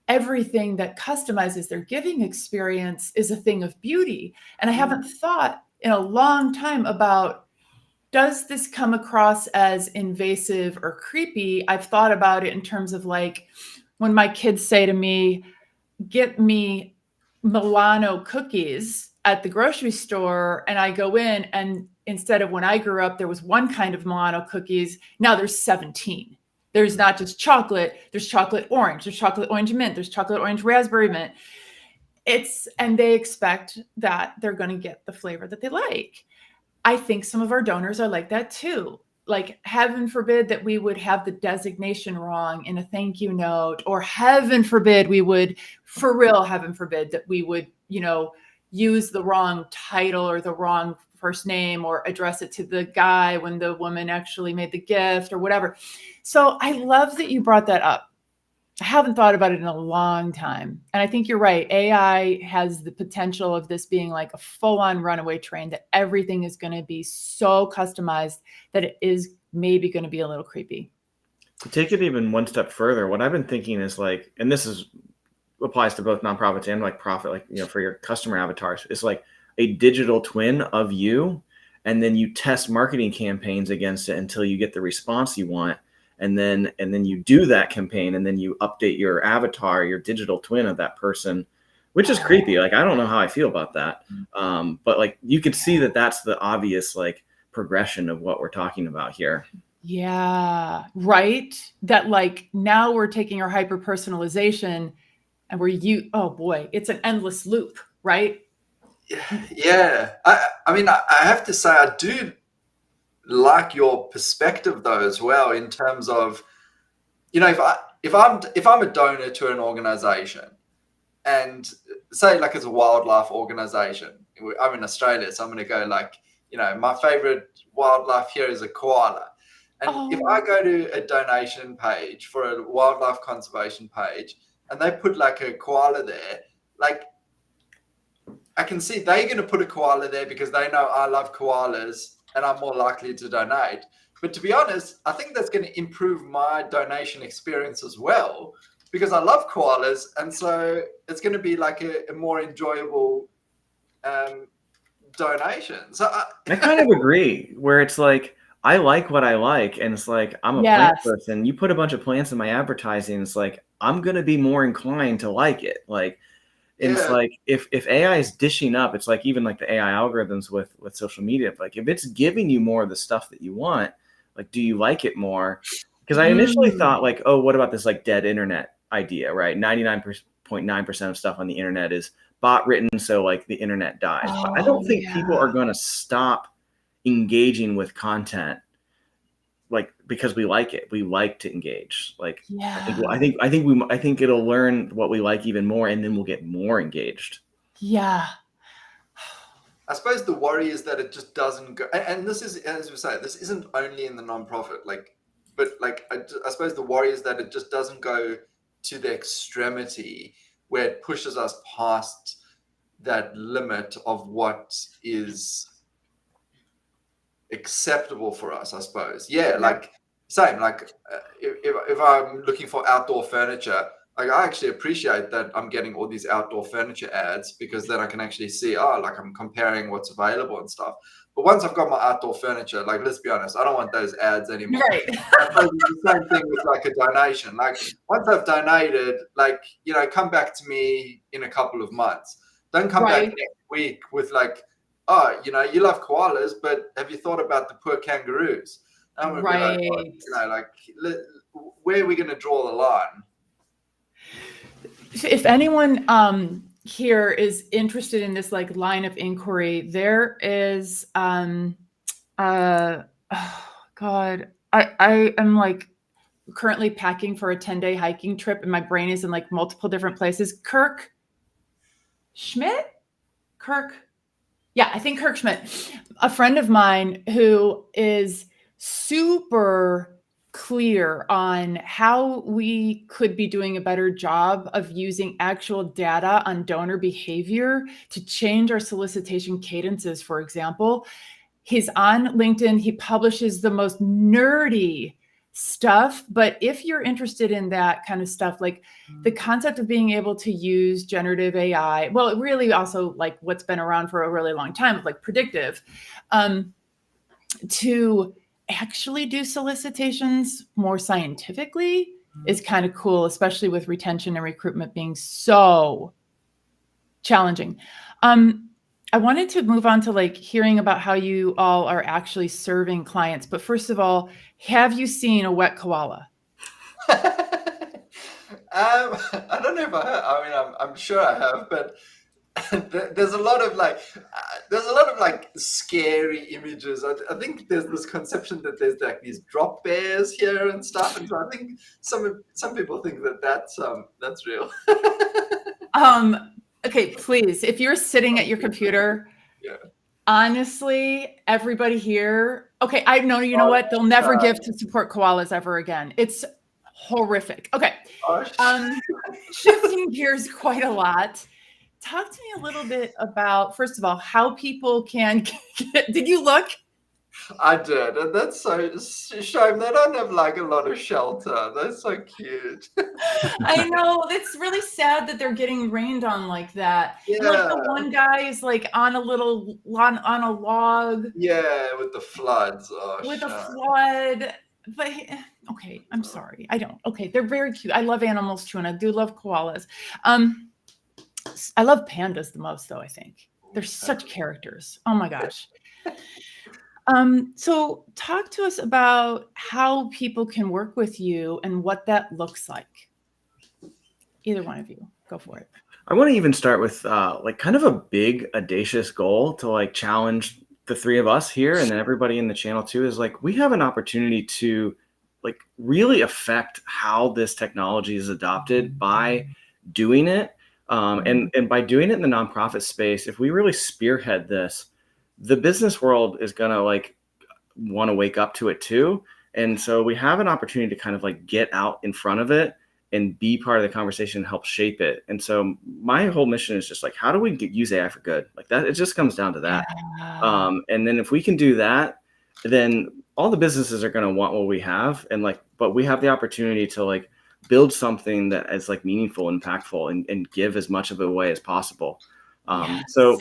everything that customizes their giving experience is a thing of beauty. And I haven't thought in a long time about, does this come across as invasive or creepy? I've thought about it in terms of like, when my kids say to me, get me Milano cookies at the grocery store, and I go in, and instead of when I grew up, there was one kind of Milano cookies, now there's 17. There's not just chocolate, there's chocolate orange, there's chocolate orange mint, there's chocolate orange raspberry mint. And they expect that they're going to get the flavor that they like. I think some of our donors are like that too. Like, heaven forbid that we would have the designation wrong in a thank you note, or heaven forbid we would, for real, heaven forbid that we would, you know, use the wrong title or the wrong first name, or address it to the guy when the woman actually made the gift or whatever. So I love that you brought that up. I haven't thought about it in a long time. And I think you're right. AI has the potential of this being like a full-on runaway train, that everything is going to be so customized that it is maybe going to be a little creepy. To take it even one step further, what I've been thinking is like, and this is applies to both nonprofits and like profit, like, you know, for your customer avatars, it's like a digital twin of you. And then you test marketing campaigns against it until you get the response you want. And then you do that campaign, and then you update your avatar, your digital twin of that person, which is creepy. Like, I don't know how I feel about that. But like, you could see that that's the obvious like progression of what we're talking about here. Yeah, right. That like, now we're taking our hyper personalization and oh boy, it's an endless loop, right? Yeah. I mean, I have to say, I do like your perspective though as well, in terms of, you know, if I'm a donor to an organization, and say like it's a wildlife organization, I'm in Australia, so I'm going to go like, you know, my favorite wildlife here is a koala. And if I go to a donation page for a wildlife conservation page and they put like a koala there, like, I can see they're going to put a koala there because they know I love koalas and I'm more likely to donate. But to be honest, I think that's going to improve my donation experience as well, because I love koalas. And so it's going to be like a more enjoyable donation. So I kind of agree, where it's like, I like what I like, and it's like, I'm a plant person. You put a bunch of plants in my advertising, it's like, I'm going to be more inclined to like it. Like, and it's like, if AI is dishing up, it's like, even like the AI algorithms with social media, like if it's giving you more of the stuff that you want, like, do you like it more? Because I initially thought like, oh, what about this like dead internet idea, right? 99.9% of stuff on the internet is bot written, so like the internet dies. But I don't think people are going to stop engaging with content, like, because we like it. We like to engage. Like, I think it'll learn what we like even more, and then we'll get more engaged. Yeah. I suppose the worry is that it just doesn't go. And this is, as we say, this isn't only in the nonprofit, like, but like I suppose the worry is that it just doesn't go to the extremity where it pushes us past that limit of what is acceptable for us, I suppose. Yeah, like same. Like if I'm looking for outdoor furniture, like I actually appreciate that I'm getting all these outdoor furniture ads, because then I can actually see, like I'm comparing what's available and stuff. But once I've got my outdoor furniture, like let's be honest, I don't want those ads anymore. Right. I suppose it's the same thing with like a donation. Like once I've donated, like, you know, come back to me in a couple of months. Don't come back next week with like, oh, you know, you love koalas, but have you thought about the poor kangaroos? And we'll be like, well, you know, like, where are we going to draw the line? If anyone here is interested in this like line of inquiry, there is oh God, I am like currently packing for a 10-day hiking trip, and my brain is in like multiple different places. Kirk Schmidt? Yeah, I think Kirk Schmidt, a friend of mine who is super clear on how we could be doing a better job of using actual data on donor behavior to change our solicitation cadences, for example. He's on LinkedIn. He publishes the most nerdy stuff. But if you're interested in that kind of stuff, like the concept of being able to use generative AI, well, really also like what's been around for a really long time, like predictive, to actually do solicitations more scientifically is kind of cool, especially with retention and recruitment being so challenging. I wanted to move on to like hearing about how you all are actually serving clients. But first of all, have you seen a wet koala? I don't know if I have. I mean, I'm sure I have, but there's a lot of like scary images. I think there's this conception that there's like these drop bears here and stuff, and so I think some people think that that's real. Okay, please, if you're sitting at your computer, honestly, everybody here, okay, I know, you know what? They'll never give to support koalas ever again. It's horrific. Okay, shifting gears quite a lot. Talk to me a little bit about, first of all, how people can get, did you look? I did, and that's so shame they don't have like a lot of shelter. They're so cute. I know, it's really sad that they're getting rained on like that. Yeah. And, like the one guy is like on a little on a log. Yeah, with the floods. Oh, with a flood. But okay, I'm sorry. I don't. Okay, they're very cute. I love animals too, and I do love koalas. I love pandas the most, though. I think they're such characters. Oh my gosh. So talk to us about how people can work with you and what that looks like. Either one of you, go for it. I want to even start with like kind of a big audacious goal to like challenge the three of us here and then everybody in the channel too, is like we have an opportunity to like really affect how this technology is adopted by doing it. And by doing it in the nonprofit space, if we really spearhead this, the business world is going to like want to wake up to it too. And so we have an opportunity to kind of like get out in front of it and be part of the conversation and help shape it. And so my whole mission is just like, how do we use AI for good? Like that, it just comes down to that. Yeah. And then if we can do that, then all the businesses are going to want what we have. And like, but we have the opportunity to like build something that is like meaningful, impactful, and give as much of it away as possible. Yes. So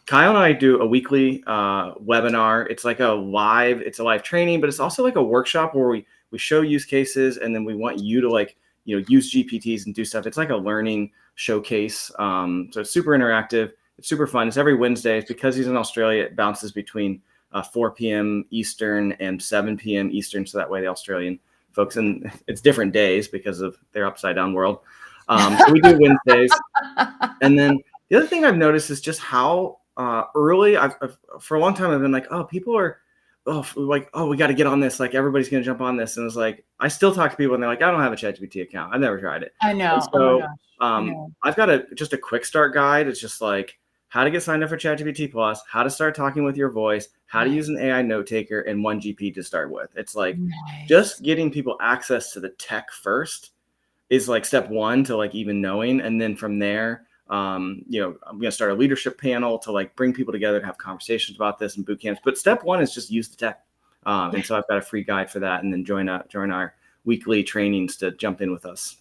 Kyle and I do a weekly webinar. It's like a live training, but it's also like a workshop where we show use cases, and then we want you to like, use GPTs and do stuff. It's like a learning showcase. So it's super interactive. It's super fun. It's every Wednesday. It's because he's in Australia. It bounces between 4 p.m. Eastern and 7 p.m. Eastern. So that way the Australian folks, and it's different days because of their upside down world. So we do Wednesdays. And then the other thing I've noticed is just how early I've for a long time I've been like, oh, people are, we got to get on this. Like everybody's going to jump on this. And it's like, I still talk to people and they're like, I don't have a ChatGPT account. I've never tried it. I know. And so I've got just a quick start guide. It's just like how to get signed up for ChatGPT Plus, how to start talking with your voice, how to use an AI note taker, and 1GP to start with. It's like Nice. just getting people access to the tech first is like step one to like even knowing. And then from there, I'm going to start a leadership panel to like bring people together to have conversations about this and boot camps. But step one is just use the tech. And so I've got a free guide for that. And then join our weekly trainings to jump in with us.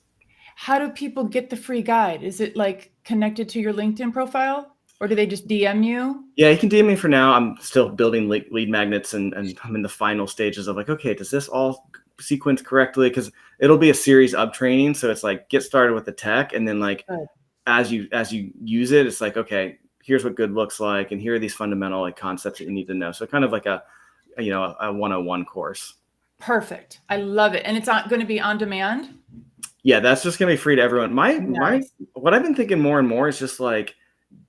How do people get the free guide? Is it like connected to your LinkedIn profile, or do they just DM you? Yeah, you can DM me for now. I'm still building lead magnets and I'm in the final stages of like, okay, does this all sequence correctly? Because it'll be a series of training. So it's like, get started with the tech. And then like, Good. as you use it, it's like, okay, here's what good looks like. And here are these fundamental like concepts that you need to know. So kind of like a 101 course. Perfect. I love it. And it's going to be on demand? Yeah, that's just going to be free to everyone. Nice. What I've been thinking more and more is just like,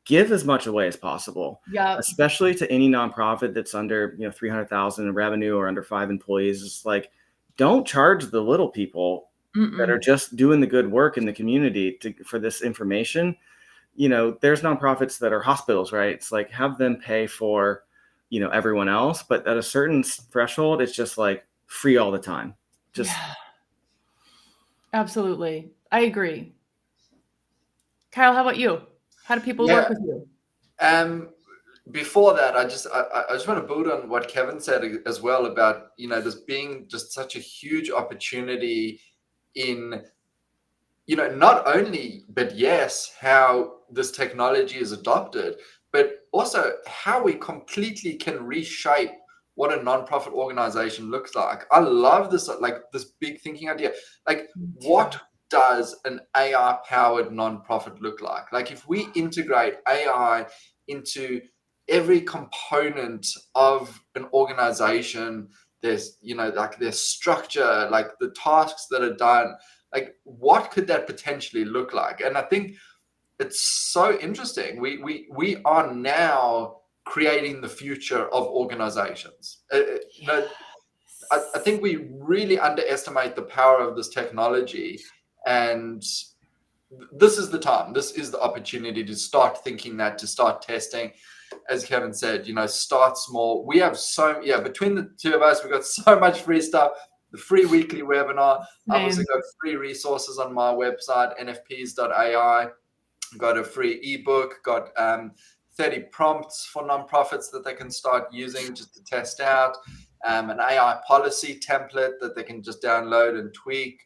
give as much away as possible, especially to any nonprofit that's under 300,000 in revenue or under 5 employees. It's like, don't charge the little people that are just doing the good work in the community for this information. There's nonprofits that are hospitals, right? It's like, have them pay for, everyone else, but at a certain threshold, it's just like free all the time. Absolutely. I agree. Kyle, how about you? How do people work with you? Before that, I just want to build on what Kevin said as well about, this being just such a huge opportunity in, not only, but yes, how this technology is adopted, but also how we completely can reshape what a nonprofit organization looks like. I love this, like this big thinking idea. Like, what does an AI powered nonprofit look like? Like, if we integrate AI into every component of an organization, there's, like their structure, like the tasks that are done, like what could that potentially look like? And I think it's so interesting. We are now creating the future of organizations. I think we really underestimate the power of this technology, and this is the time. This is the opportunity to start thinking that, to start testing. As Kevin said, start small. We have between the two of us, we've got so much free stuff. The free weekly webinar. I've also got free resources on my website, nfps.ai. Got a free ebook, got 30 prompts for nonprofits that they can start using just to test out, an AI policy template that they can just download and tweak.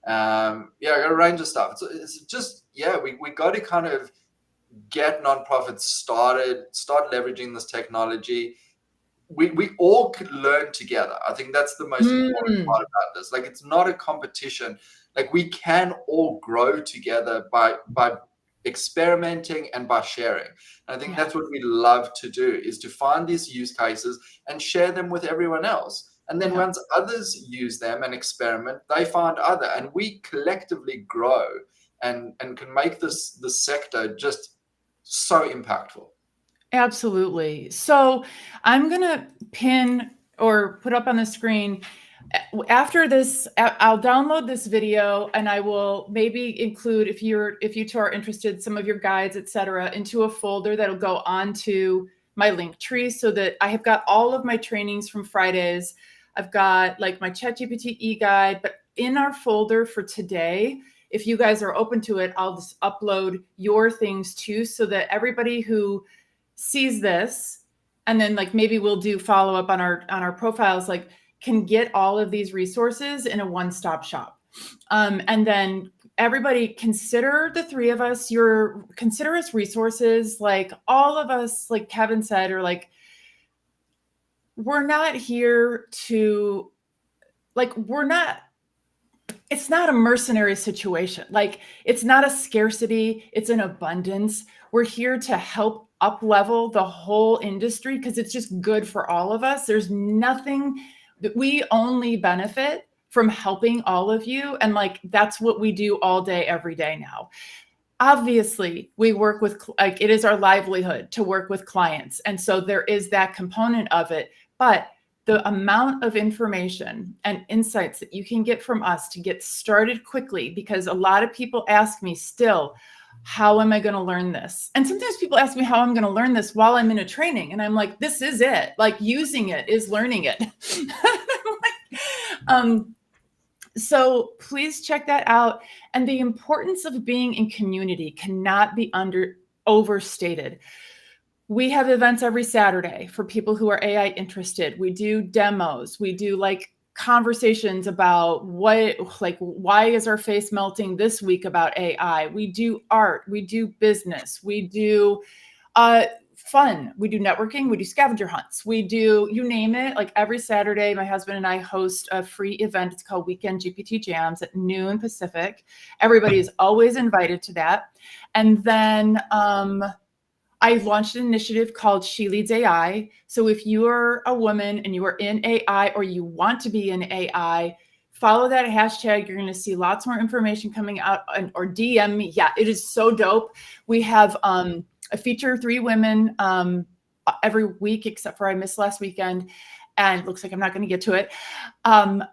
I got a range of stuff. It's just, we got to kind of get nonprofits started, start leveraging this technology. We all could learn together. I think that's the most important part about this. Like, it's not a competition. Like, we can all grow together by experimenting and by sharing. And I think that's what we love to do, is to find these use cases and share them with everyone else. And then once others use them and experiment, they find other, and we collectively grow and can make this sector just so impactful. Absolutely. So I'm going to pin or put up on the screen after this. I'll download this video, and I will maybe include, if you two are interested, some of your guides, etc., into a folder that'll go onto my link tree, so that I have got all of my trainings from Fridays. I've got like my ChatGPT e-guide, but in our folder for today, if you guys are open to it, I'll just upload your things too, so that everybody who sees this, and then like maybe we'll do follow up on our profiles, like can get all of these resources in a one-stop shop. And then everybody, consider the three of us, consider us resources. Like, all of us, like Kevin said, or like, we're not here to, like, it's not a mercenary situation. Like, it's not a scarcity, it's an abundance. We're here to help up level the whole industry, because it's just good for all of us. There's nothing that we only benefit from helping all of you. And like, that's what we do all day, every day now. Obviously, we work with, like, it is our livelihood to work with clients. And so there is that component of it. But the amount of information and insights that you can get from us to get started quickly, because a lot of people ask me still, how am I going to learn this? And sometimes people ask me how I'm going to learn this while I'm in a training. And I'm like, this is it. Like using it is learning it. So please check that out. And the importance of being in community cannot be overstated. We have events every Saturday for people who are AI interested. We do demos. We do like conversations about why is our face melting this week about AI. We do art. We do business. We do fun. We do networking. We do scavenger hunts. We do, you name it. Like every Saturday, my husband and I host a free event. It's called Weekend GPT Jams at noon Pacific. Everybody is always invited to that. And then I launched an initiative called She Leads AI. So if you are a woman and you are in AI or you want to be in AI, follow that hashtag. You're going to see lots more information coming out, or DM me. Yeah, it is so dope. We have a feature 3 women every week, except for I missed last weekend. And it looks like I'm not going to get to it.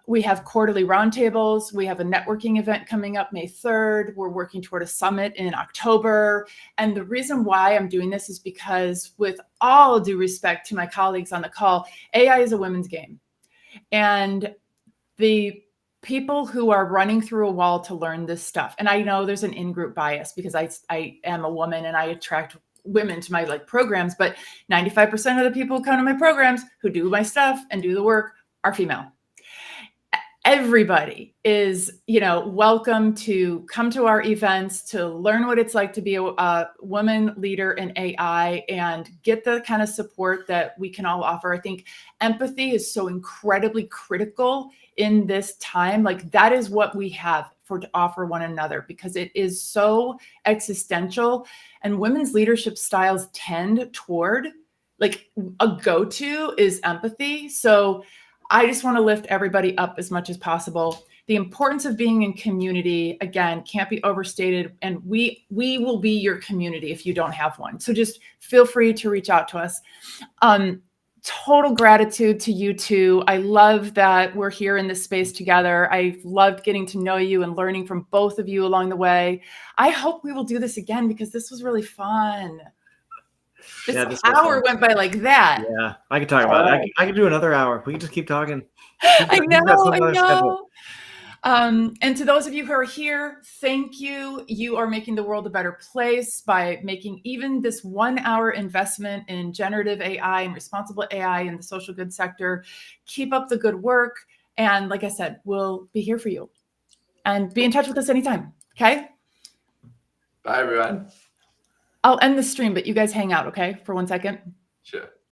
We have quarterly roundtables. We have a networking event coming up May 3rd. We're working toward a summit in October. And the reason why I'm doing this is because, with all due respect to my colleagues on the call, AI is a women's game. And the people who are running through a wall to learn this stuff, and I know there's an in-group bias because I am a woman and I attract women to my programs, but 95% of the people who come to my programs who do my stuff and do the work are female. Everybody is, welcome to come to our events to learn what it's like to be a woman leader in AI and get the kind of support that we can all offer. I think empathy is so incredibly critical in this time. Like that is what we have to offer one another, because it is so existential, and women's leadership styles tend toward, like, a go-to is empathy. So I just want to lift everybody up as much as possible. The importance of being in community, again, can't be overstated. And we will be your community if you don't have one. So just feel free to reach out to us. Total gratitude to you two. I love that we're here in this space together. I've loved getting to know you and learning from both of you along the way. I hope we will do this again because this was really fun. This hour went by like that. Yeah, I could talk about it. I could do another hour. We can just keep talking. I know. And to those of you who are here, thank you. You are making the world a better place by making even this 1 hour investment in generative AI and responsible AI in the social good sector. Keep up the good work. And like I said, we'll be here for you. And be in touch with us anytime. Okay? Bye, everyone. I'll end the stream, but you guys hang out, okay? For 1 second. Sure.